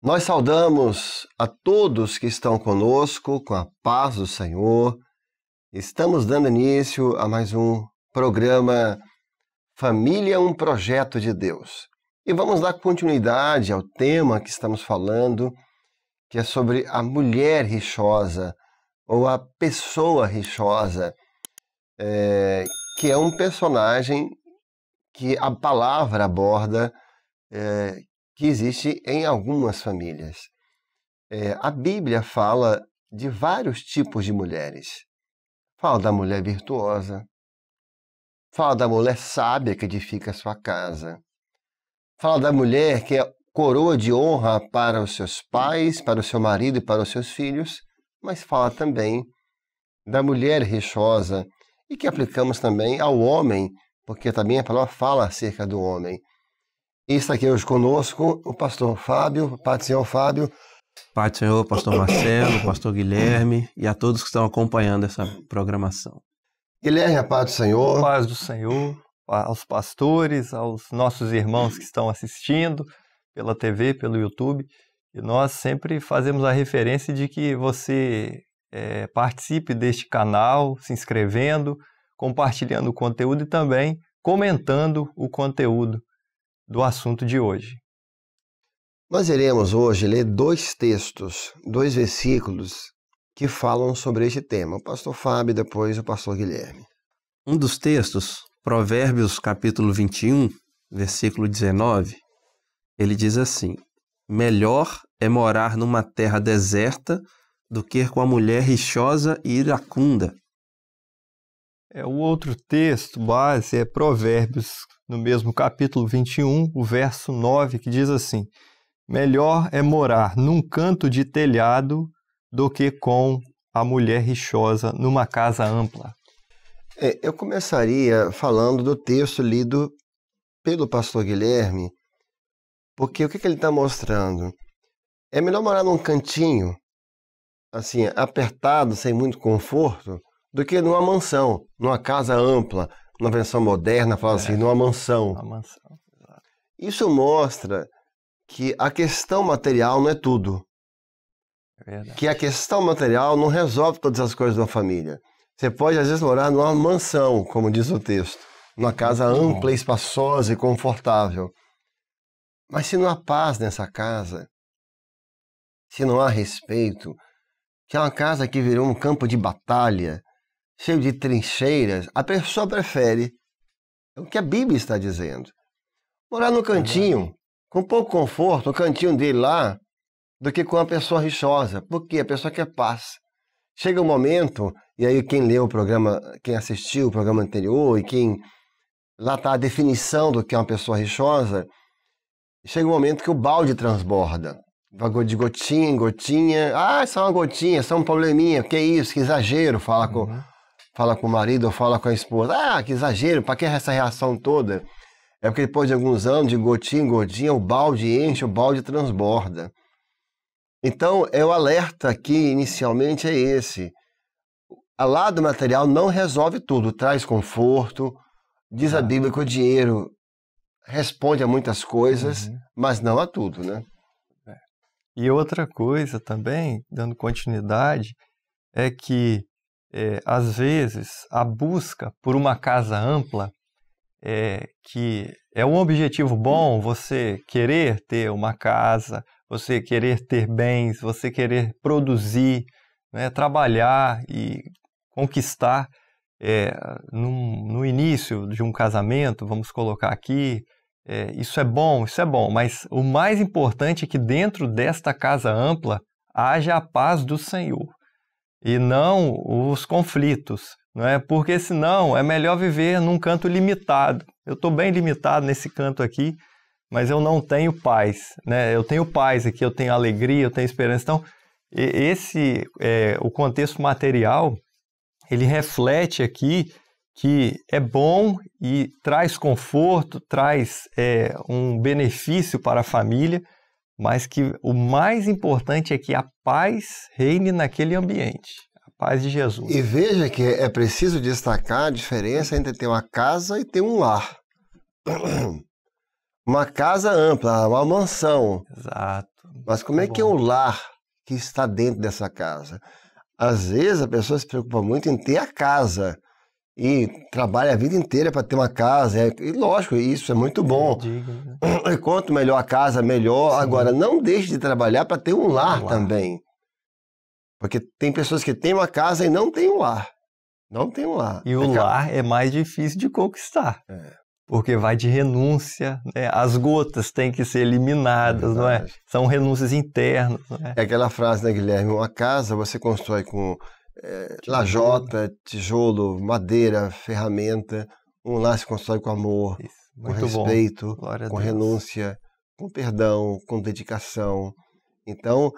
Nós saudamos a todos que estão conosco com a paz do Senhor. Estamos dando início a mais um programa Família, um Projeto de Deus. E vamos dar continuidade ao tema que estamos falando, que é sobre a mulher rixosa, ou a pessoa rixosa, que é um personagem que a palavra aborda, que existe em algumas famílias. A Bíblia fala de vários tipos de mulheres. Fala da mulher virtuosa, fala da mulher sábia que edifica a sua casa, fala da mulher que é coroa de honra para os seus pais, para o seu marido e para os seus filhos, mas fala também da mulher rixosa e que aplicamos também ao homem, porque também a palavra fala acerca do homem. E está aqui hoje conosco o pastor Fábio, Pai do Senhor Fábio. Pai do Senhor, pastor Marcelo, pastor Guilherme e a todos que estão acompanhando essa programação. Guilherme, a paz do Senhor. Paz do Senhor, aos pastores, aos nossos irmãos que estão assistindo pela TV, pelo YouTube. E nós sempre fazemos a referência de que você participe deste canal, se inscrevendo, compartilhando o conteúdo e também comentando o conteúdo do assunto de hoje. Nós iremos hoje ler dois textos, dois versículos que falam sobre este tema. O pastor Fábio e depois o pastor Guilherme. Um dos textos, Provérbios capítulo 21, versículo 19, ele diz assim: melhor é morar numa terra deserta do que com a mulher rixosa e iracunda. O outro texto base é Provérbios, no mesmo capítulo 21, o verso 9, que diz assim: melhor é morar num canto de telhado do que com a mulher rixosa numa casa ampla. Eu começaria falando do texto lido pelo pastor Guilherme, porque o que ele está mostrando? É melhor morar num cantinho, assim, apertado, sem muito conforto, do que numa mansão, numa casa ampla, numa versão moderna, fala assim, numa mansão. Uma mansão, exato. Isso mostra que a questão material não é tudo. É verdade. Que a questão material não resolve todas as coisas da família. Você pode, às vezes, morar numa mansão, como diz o texto, numa casa ampla, espaçosa e confortável. Mas se não há paz nessa casa, se não há respeito, que é uma casa que virou um campo de batalha, cheio de trincheiras, a pessoa prefere, é o que a Bíblia está dizendo, morar no cantinho, com pouco conforto, no cantinho dele lá, do que com uma pessoa rixosa, porque a pessoa quer paz. Chega um momento, e aí quem leu o programa, quem assistiu o programa anterior, e quem lá está a definição do que é uma pessoa rixosa, chega um momento que o balde transborda. Vai de gotinha em gotinha. Ah, só uma gotinha, só um probleminha. Que isso, que exagero. Fala com o marido ou fala com a esposa. Ah, que exagero, para que essa reação toda? É porque depois de alguns anos, de gotinha em gotinha, o balde enche, o balde transborda. Então, o alerta aqui, inicialmente, é esse. O lado material não resolve tudo, traz conforto. Diz a Bíblia que o dinheiro responde a muitas coisas, mas não a tudo, né? E outra coisa também, dando continuidade, é que, às vezes, a busca por uma casa ampla, que é um objetivo bom, você querer ter uma casa, você querer ter bens, você querer produzir, né, trabalhar e conquistar no início de um casamento, vamos colocar aqui. Isso é bom, mas o mais importante é que dentro desta casa ampla haja a paz do Senhor e não os conflitos, não é? Porque senão é melhor viver num canto limitado. Eu estou bem limitado nesse canto aqui, mas eu não tenho paz, né? Eu tenho paz aqui, eu tenho alegria, eu tenho esperança. Então, o contexto material, ele reflete aqui que é bom e traz conforto, traz um benefício para a família, mas que o mais importante é que a paz reine naquele ambiente, a paz de Jesus. E veja que é preciso destacar a diferença entre ter uma casa e ter um lar. Uma casa ampla, uma mansão. Exato. Mas como é que é o lar que está dentro dessa casa? Às vezes a pessoa se preocupa muito em ter a casa e trabalha a vida inteira para ter uma casa. E lógico, isso é muito bom. Digno, né? E quanto melhor a casa, melhor. Sim. Agora, não deixe de trabalhar para ter um lar também. Porque tem pessoas que têm uma casa e não têm um lar. Não tem um lar. E o lar é mais difícil de conquistar. Porque vai de renúncia, né? As gotas têm que ser eliminadas, não é? São renúncias internas. Não é? É aquela frase, né, Guilherme? Uma casa você constrói com lajota, tijolo, madeira, ferramenta. Um lar se constrói com amor, com respeito, com renúncia, com perdão, com dedicação. Então,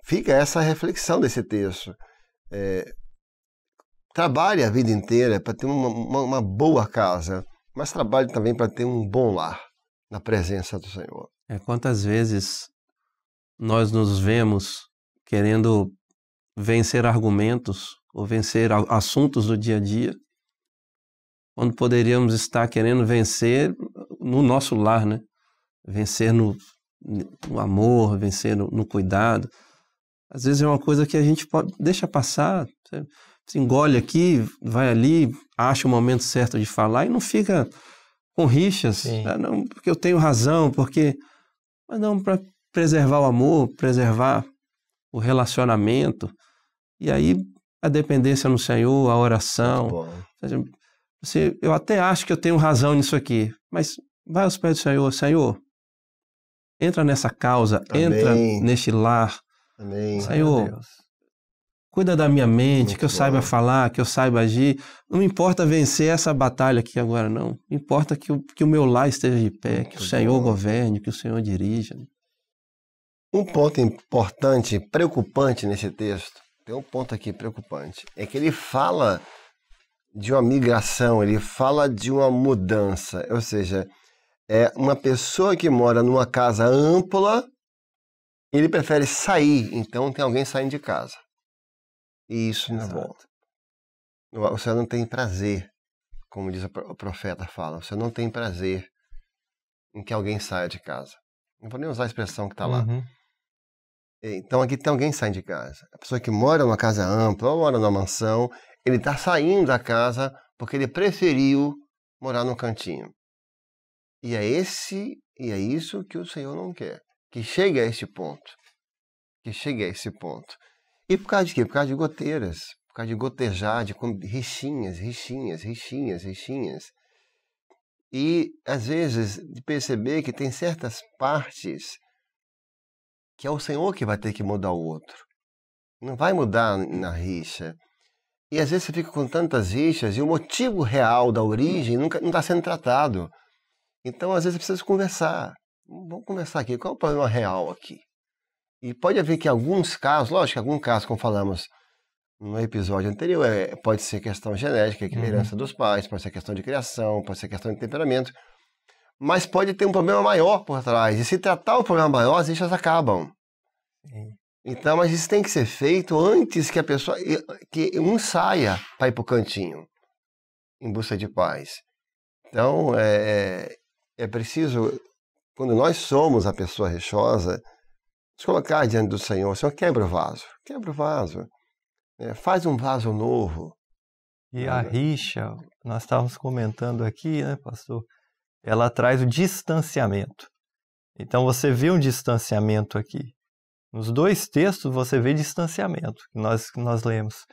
fica essa reflexão desse texto. Trabalhe a vida inteira para ter uma boa casa, mas trabalhe também para ter um bom lar na presença do Senhor. Quantas vezes nós nos vemos querendo vencer argumentos ou vencer assuntos do dia a dia, quando poderíamos estar querendo vencer no nosso lar, né? Vencer no amor, vencer no cuidado. Às vezes é uma coisa que a gente deixa passar, se engole aqui, vai ali, acha o momento certo de falar e não fica com rixas, não, porque eu tenho razão, mas não, para preservar o amor, preservar o relacionamento, e aí a dependência no Senhor, a oração. Eu até acho que eu tenho razão nisso aqui, mas vai aos pés do Senhor, Senhor, entra nessa causa, Amém. Entra neste lar. Amém. Senhor, cuida da minha mente, que eu saiba falar, que eu saiba agir. Não importa vencer essa batalha aqui agora, não. Importa que o meu lar esteja de pé, que o Senhor governe, que o Senhor dirija. Um ponto importante, preocupante nesse texto, tem um ponto aqui preocupante, é que ele fala de uma migração, ele fala de uma mudança. Ou seja, uma pessoa que mora numa casa ampla, ele prefere sair, então tem alguém saindo de casa. E isso não é bom. Você não tem prazer, como diz o profeta fala, você não tem prazer em que alguém saia de casa. Não vou nem usar a expressão que está lá. Então aqui tem alguém saindo de casa. A pessoa que mora numa casa ampla ou mora numa mansão, ele está saindo da casa porque ele preferiu morar num cantinho. E é isso que o Senhor não quer. Que chegue a esse ponto. Que chegue a esse ponto. E por causa de quê? Por causa de goteiras, por causa de gotejar, de rixinhas. E, às vezes, de perceber que tem certas partes que é o Senhor que vai ter que mudar o outro. Não vai mudar na rixa. E, às vezes, você fica com tantas rixas e o motivo real da origem não está sendo tratado. Então, às vezes, é preciso conversar. Vamos conversar aqui. Qual é o problema real aqui? E pode haver que alguns casos, lógico que algum caso, como falamos no episódio anterior, pode ser questão genética, que é a herança dos pais, pode ser questão de criação, pode ser questão de temperamento, mas pode ter um problema maior por trás. E se tratar o problema maior, as rixas acabam. Então, mas isso tem que ser feito antes que que um saia para ir para o cantinho, em busca de paz. Então, é preciso, quando nós somos a pessoa rixosa, se colocar diante do Senhor, o Senhor quebra o vaso, faz um vaso novo. E a rixa, nós estávamos comentando aqui, né, pastor, ela traz o distanciamento. Então você vê um distanciamento aqui. Nos dois textos você vê distanciamento, que nós lemos.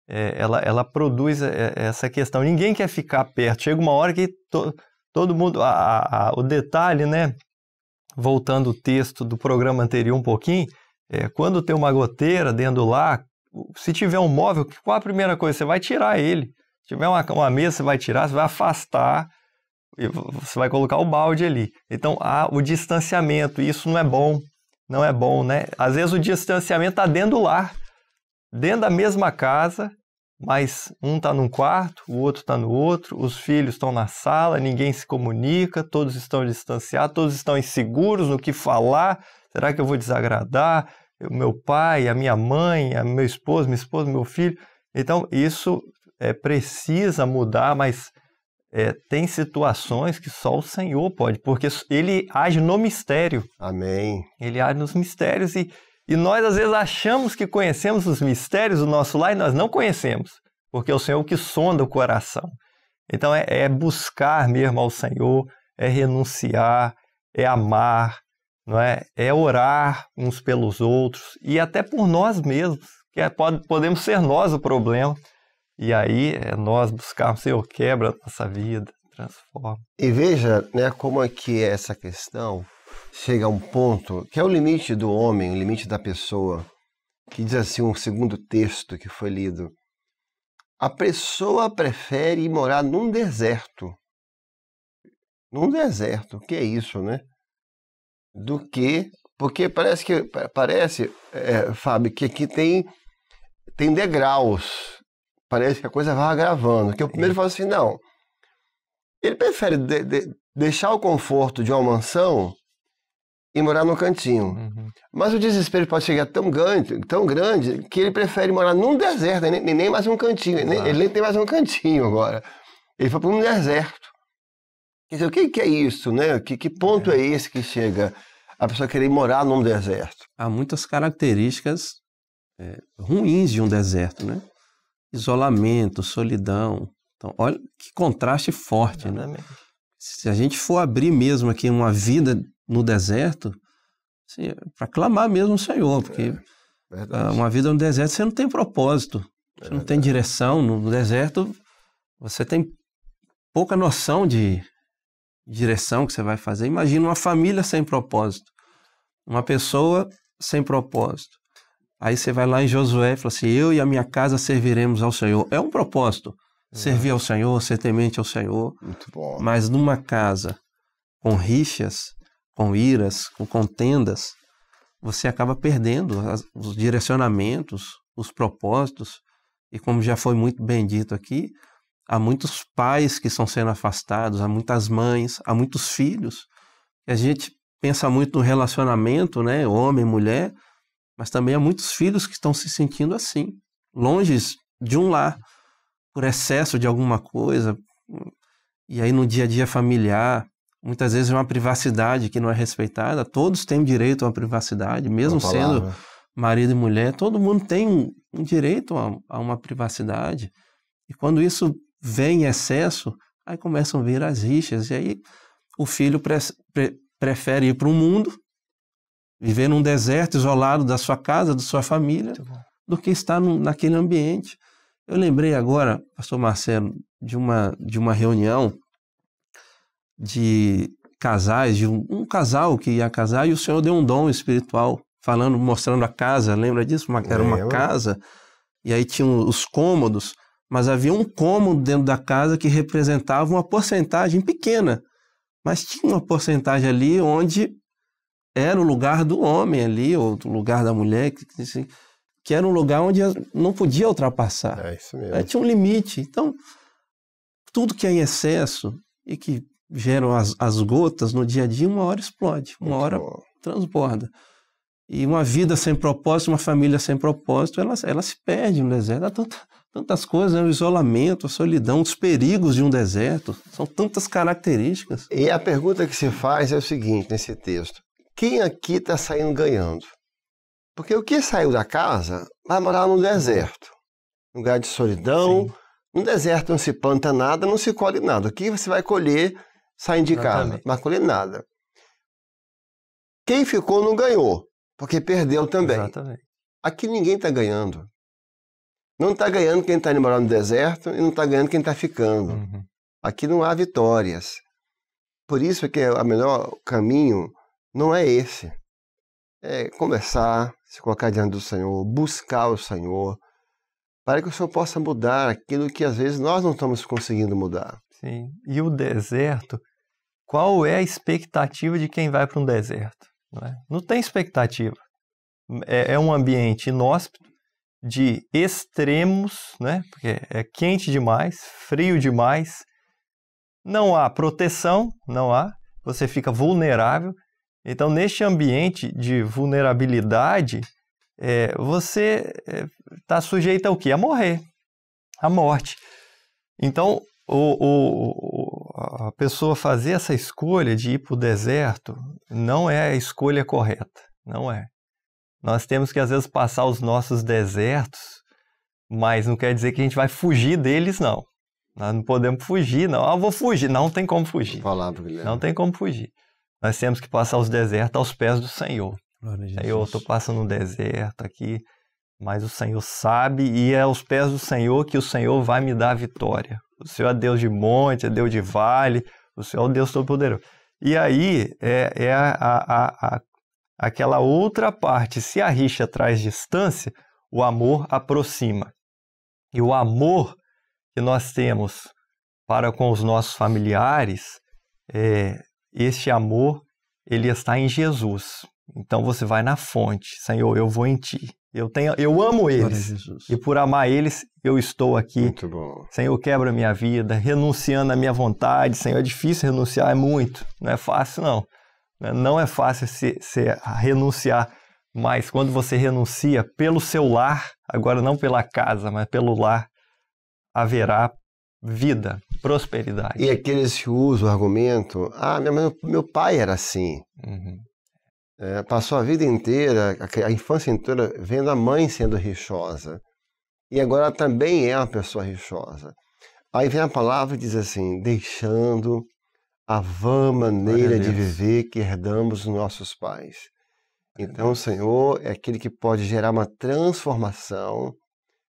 Ela produz essa questão, ninguém quer ficar perto, chega uma hora que todo mundo, o detalhe, né? Voltando o texto do programa anterior um pouquinho, quando tem uma goteira dentro do lar, se tiver um móvel, qual a primeira coisa? Você vai tirar ele. Se tiver uma mesa, você vai tirar, você vai afastar, e você vai colocar o balde ali. Então, há o distanciamento, isso não é bom, né? Às vezes o distanciamento está dentro do lar, dentro da mesma casa, mas um está num quarto, o outro está no outro, os filhos estão na sala, ninguém se comunica, todos estão distanciados, todos estão inseguros no que falar. Será que eu vou desagradar? O meu pai, a minha mãe, meu esposo, minha esposa, meu filho. Então, isso precisa mudar, mas tem situações que só o Senhor pode, porque Ele age no mistério. Amém. Ele age nos mistérios e nós às vezes achamos que conhecemos os mistérios do nosso lar e nós não conhecemos, porque é o Senhor que sonda o coração. Então é buscar mesmo ao Senhor, é renunciar, é amar, não é? É orar uns pelos outros e até por nós mesmos, que podemos ser nós o problema. E aí nós buscarmos, Senhor, quebra a nossa vida, transforma. E veja, né, como é que essa questão chega a um ponto que é o limite do homem, o limite da pessoa, que diz assim um segundo texto que foi lido. A pessoa prefere ir morar num deserto. Num deserto, o que é isso, né? Porque parece, Fábio, que aqui tem degraus. Parece que a coisa vai agravando. Que o primeiro fala assim, não. Ele prefere deixar o conforto de uma mansão e morar num cantinho. Uhum. Mas o desespero pode chegar tão grande, que ele prefere morar num deserto, nem mais um cantinho. Ele nem tem mais um cantinho agora. Ele foi para um deserto. Quer dizer, o que é isso, né? Que ponto é esse que chega a pessoa querer morar num deserto? Há muitas características ruins de um deserto, né? Isolamento, solidão. Então, olha que contraste forte, Exatamente. né? Se a gente for abrir mesmo aqui uma vida no deserto, assim, para clamar mesmo o Senhor, porque uma vida no deserto você não tem propósito, você não tem direção. No deserto você tem pouca noção de direção que você vai fazer. Imagina uma família sem propósito, uma pessoa sem propósito. Aí você vai lá em Josué e fala assim, eu e a minha casa serviremos ao Senhor. É um propósito, servir ao Senhor, ser temente ao Senhor. Muito bom. Mas numa casa com rixas, com iras, com contendas, você acaba perdendo os direcionamentos, os propósitos. E como já foi muito bem dito aqui, há muitos pais que estão sendo afastados, há muitas mães, há muitos filhos. E a gente pensa muito no relacionamento, né, homem, mulher, mas também há muitos filhos que estão se sentindo assim, longe de um lar, por excesso de alguma coisa. E aí no dia a dia familiar, muitas vezes é uma privacidade que não é respeitada. Todos têm direito a uma privacidade, mesmo sendo marido e mulher, todo mundo tem um direito a uma privacidade. E quando isso vem em excesso, aí começam a vir as rixas, e aí o filho prefere ir para o mundo, viver num deserto, isolado da sua casa, da sua família, do que estar naquele ambiente. Eu lembrei agora, pastor Marcelo, de uma reunião de casais, de um casal que ia casar, e o Senhor deu um dom espiritual, mostrando a casa, lembra disso? Era uma casa, e aí tinha os cômodos, mas havia um cômodo dentro da casa que representava uma porcentagem pequena, mas tinha uma porcentagem ali onde era o lugar do homem ali, ou do lugar da mulher, que era um lugar onde não podia ultrapassar. É isso mesmo. Aí tinha um limite. Então, tudo que é em excesso e que geram as gotas no dia a dia, uma hora explode, uma hora transborda. E uma vida sem propósito, uma família sem propósito, ela se perde no deserto. Há tantas coisas, né? O isolamento, a solidão, os perigos de um deserto, são tantas características. E a pergunta que se faz é o seguinte, nesse texto: quem aqui está saindo ganhando? Porque o que saiu da casa vai morar no deserto, lugar de solidão. Sim. No deserto não se planta nada, não se colhe nada. O que você vai colher saindo de casa? Não vai colher nada. Quem ficou não ganhou, porque perdeu também. Exatamente. Aqui ninguém está ganhando. Não está ganhando quem está indo morar no deserto e não está ganhando quem está ficando. Uhum. Aqui não há vitórias. Por isso que o melhor caminho não é esse. É conversar, se colocar diante do Senhor, buscar o Senhor, para que o Senhor possa mudar aquilo que às vezes nós não estamos conseguindo mudar. Sim. E o deserto, qual é a expectativa de quem vai para um deserto? Não tem expectativa. É um ambiente inóspito, de extremos, né? Porque é quente demais, frio demais, não há proteção, você fica vulnerável. Então, neste ambiente de vulnerabilidade, você está sujeito ao quê? A morrer, à morte. Então, a pessoa fazer essa escolha de ir para o deserto não é a escolha correta, não é. Nós temos que, às vezes, passar os nossos desertos, mas não quer dizer que a gente vai fugir deles, não. Nós não podemos fugir, não. Ah, eu vou fugir. Não tem como fugir. Não tem como fugir. Nós temos que passar os desertos aos pés do Senhor. Senhor, eu estou passando um deserto aqui, mas o Senhor sabe e é aos pés do Senhor que o Senhor vai me dar a vitória. O Senhor é Deus de monte, é Deus de vale, o Senhor é o Deus Todo-Poderoso. E aí aquela outra parte, se a rixa traz distância, o amor aproxima. E o amor que nós temos para com os nossos familiares, este amor, ele está em Jesus. Então você vai na fonte, Senhor, eu vou em Ti. Eu amo eles, e por amar eles, eu estou aqui. Muito bom. Senhor, quebra a minha vida, renunciando à minha vontade. Senhor, é difícil renunciar, é muito. Não é fácil, não. Não é fácil renunciar, mas quando você renuncia pelo seu lar, agora não pela casa, mas pelo lar, haverá vida, prosperidade. E aqueles que usam o argumento, meu pai era assim. Uhum. Passou a vida inteira, a infância inteira, vendo a mãe sendo rixosa. E agora ela também é uma pessoa rixosa. Aí vem a palavra e diz assim, deixando a vã maneira de viver que herdamos dos nossos pais. Então o Senhor é aquele que pode gerar uma transformação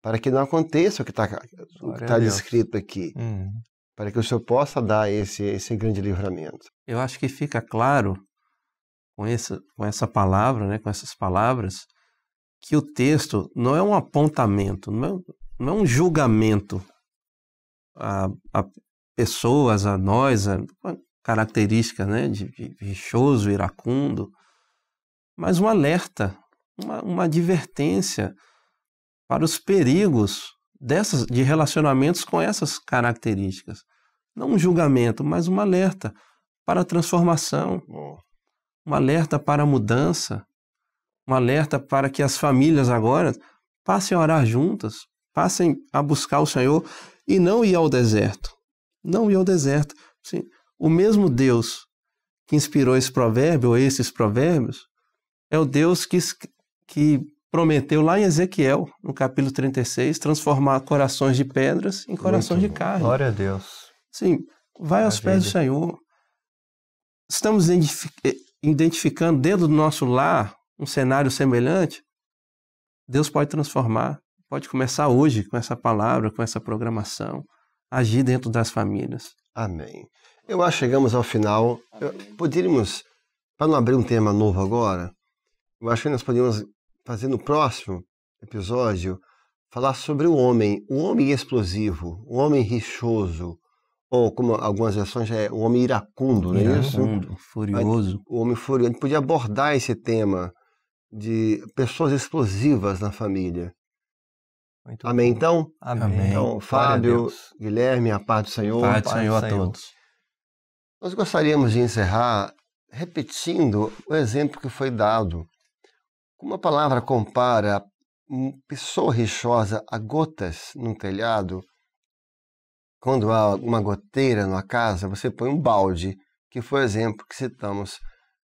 para que não aconteça o que está descrito aqui. Para que o Senhor possa dar esse grande livramento. Eu acho que fica claro com essa palavra, né, com essas palavras, que o texto não é um apontamento, não é um julgamento a pessoas, a nós, a característica, né, de rixoso, iracundo, mas um alerta, uma advertência para os perigos de relacionamentos com essas características. Não um julgamento, mas um alerta para a transformação. Um alerta para a mudança, um alerta para que as famílias agora passem a orar juntas, passem a buscar o Senhor e não ir ao deserto. Não ir ao deserto. Sim, o mesmo Deus que inspirou esse provérbio, ou esses provérbios, é o Deus que prometeu lá em Ezequiel, no capítulo 36, transformar corações de pedras em corações de carne. Glória a Deus. Sim, vai aos pés do Senhor. Estamos identificando dentro do nosso lar um cenário semelhante. Deus pode transformar, pode começar hoje com essa palavra, com essa programação, agir dentro das famílias. Amém. Eu acho que chegamos ao final. Poderíamos, para não abrir um tema novo agora, eu acho que nós poderíamos fazer no próximo episódio, falar sobre o homem explosivo, o homem rixoso, ou como algumas versões é o homem iracundo, não é isso? Iracundo, furioso. O homem furioso. A gente podia abordar esse tema de pessoas explosivas na família. Muito Amém, bom. então? Amém. Então, Fábio, Guilherme, a paz do Senhor. Paz do Senhor a todos. Nós gostaríamos de encerrar repetindo o exemplo que foi dado. Como a palavra compara uma pessoa rixosa a gotas num telhado, quando há uma goteira numa casa, você põe um balde, que foi o exemplo que citamos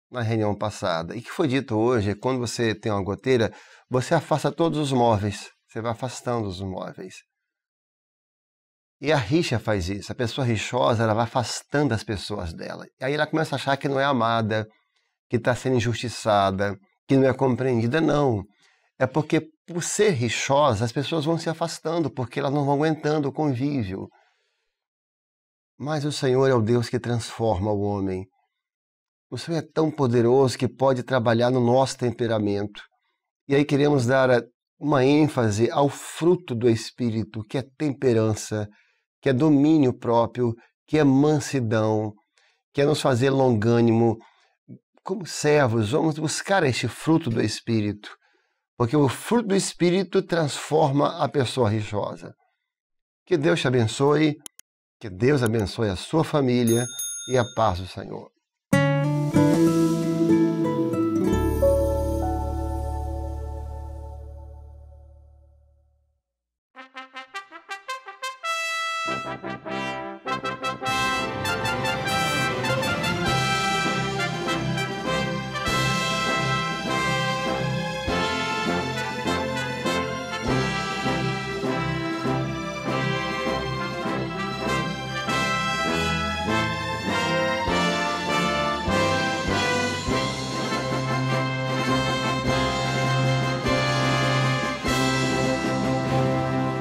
na reunião passada. E que foi dito hoje, quando você tem uma goteira, você afasta todos os móveis, você vai afastando os móveis. E a rixa faz isso, a pessoa rixosa, ela vai afastando as pessoas dela. E aí ela começa a achar que não é amada, que está sendo injustiçada, que não é compreendida, não. É porque, por ser rixosa, as pessoas vão se afastando, porque elas não vão aguentando o convívio. Mas o Senhor é o Deus que transforma o homem. O Senhor é tão poderoso que pode trabalhar no nosso temperamento. E aí queremos dar uma ênfase ao fruto do Espírito, que é temperança, que é domínio próprio, que é mansidão, que é nos fazer longânimo. Como servos, vamos buscar este fruto do Espírito, porque o fruto do Espírito transforma a pessoa rixosa. Que Deus te abençoe, que Deus abençoe a sua família e a paz do Senhor.